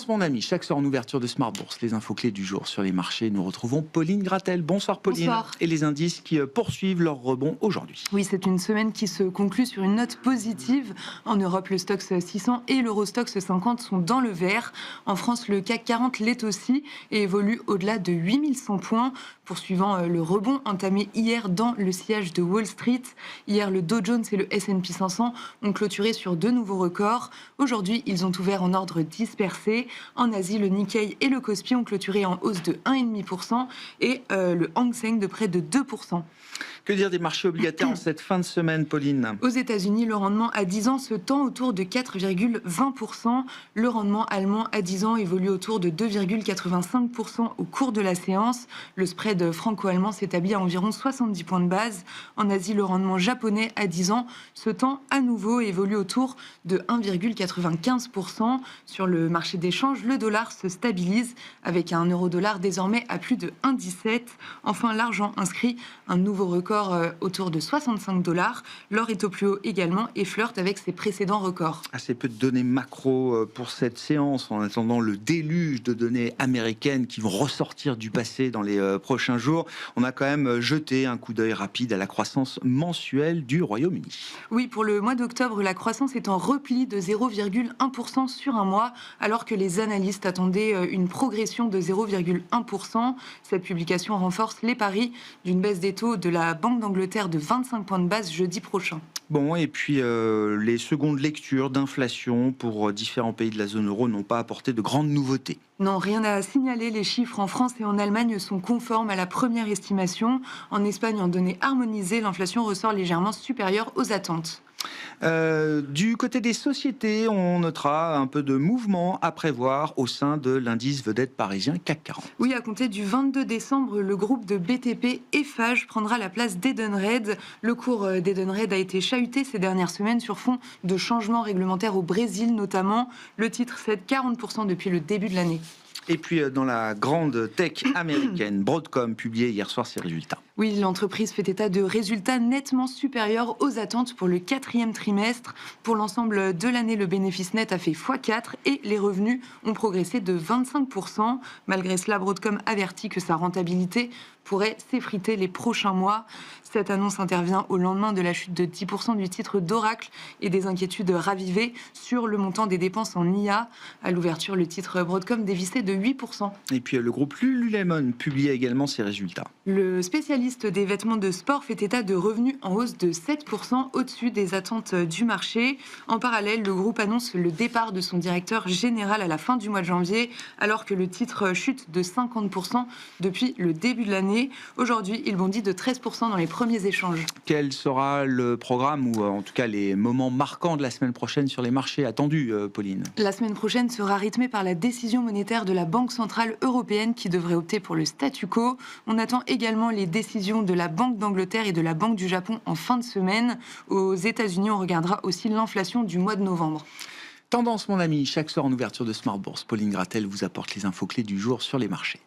Tendance, mon ami, chaque soir en ouverture de Smart Bourse, les infos clés du jour sur les marchés. Nous retrouvons Pauline Gratel. Bonsoir Pauline. Bonsoir. Et les indices qui poursuivent leur rebond aujourd'hui. Oui, c'est une semaine qui se conclut sur une note positive. En Europe, le Stoxx 600 et l'Eurostoxx 50 sont dans le vert. En France, le CAC 40 l'est aussi et évolue au-delà de 8100 points, poursuivant le rebond entamé hier dans le sillage de Wall Street. Hier, le Dow Jones et le S&P 500 ont clôturé sur de nouveaux records. Aujourd'hui, ils ont ouvert en ordre dispersé. En Asie, le Nikkei et le Kospi ont clôturé en hausse de 1,5% et le Hang Seng de près de 2%. Que dire des marchés obligataires en cette fin de semaine, Pauline? Aux États-Unis, le rendement à 10 ans se tend autour de 4,20%. Le rendement allemand à 10 ans évolue autour de 2,85% au cours de la séance. Le spread franco-allemand s'établit à environ 70 points de base. En Asie, le rendement japonais à 10 ans se tend à nouveau et évolue autour de 1,95%. Sur le marché d'échange, le dollar se stabilise avec un euro-dollar désormais à plus de 1,17. Enfin, l'argent inscrit un nouveau record autour de 65 $. L'or est au plus haut également et flirte avec ses précédents records. Assez peu de données macro pour cette séance, en attendant le déluge de données américaines qui vont ressortir du passé dans les prochains jours. On a quand même jeté un coup d'œil rapide à la croissance mensuelle du Royaume-Uni. Oui, pour le mois d'octobre, la croissance est en repli de 0,1% sur un mois, alors que les analystes attendaient une progression de 0,1%. Cette publication renforce les paris d'une baisse des taux de la Banque d'Angleterre de 25 points de base jeudi prochain. Bon, et puis les secondes lectures d'inflation pour différents pays de la zone euro n'ont pas apporté de grandes nouveautés. Non, rien à signaler. Les chiffres en France et en Allemagne sont conformes à la première estimation. En Espagne, en données harmonisées, l'inflation ressort légèrement supérieure aux attentes. Du côté des sociétés, on notera un peu de mouvement à prévoir au sein de l'indice vedette parisien CAC 40. Oui, à compter du 22 décembre, le groupe de BTP Eiffage prendra la place d'Edenred. Le cours d'Edenred a été chahuté ces dernières semaines sur fond de changements réglementaires au Brésil notamment. Le titre cède 40% depuis le début de l'année. Et puis dans la grande tech américaine, Broadcom publiait hier soir ses résultats. Oui, l'entreprise fait état de résultats nettement supérieurs aux attentes pour le 4e trimestre. Pour l'ensemble de l'année, le bénéfice net a fait x4 et les revenus ont progressé de 25%. Malgré cela, Broadcom avertit que sa rentabilité pourrait s'effriter les prochains mois. Cette annonce intervient au lendemain de la chute de 10% du titre d'Oracle et des inquiétudes ravivées sur le montant des dépenses en IA. À l'ouverture, le titre Broadcom dévissait de 8%. Et puis le groupe Lululemon publiait également ses résultats. Le spécialiste des vêtements de sport fait état de revenus en hausse de 7% au-dessus des attentes du marché. En parallèle, le groupe annonce le départ de son directeur général à la fin du mois de janvier, alors que le titre chute de 50% depuis le début de l'année. Aujourd'hui, il bondit de 13% dans les premiers échanges. Quel sera le programme ou en tout cas les moments marquants de la semaine prochaine sur les marchés attendus, Pauline? La semaine prochaine sera rythmée par la décision monétaire de la Banque centrale européenne qui devrait opter pour le statu quo. On attend également les décisions de la Banque d'Angleterre et de la Banque du Japon en fin de semaine. Aux États-Unis, on regardera aussi l'inflation du mois de novembre. Tendance, mon ami, chaque soir en ouverture de Smart Bourse, Pauline Gratel vous apporte les infos clés du jour sur les marchés.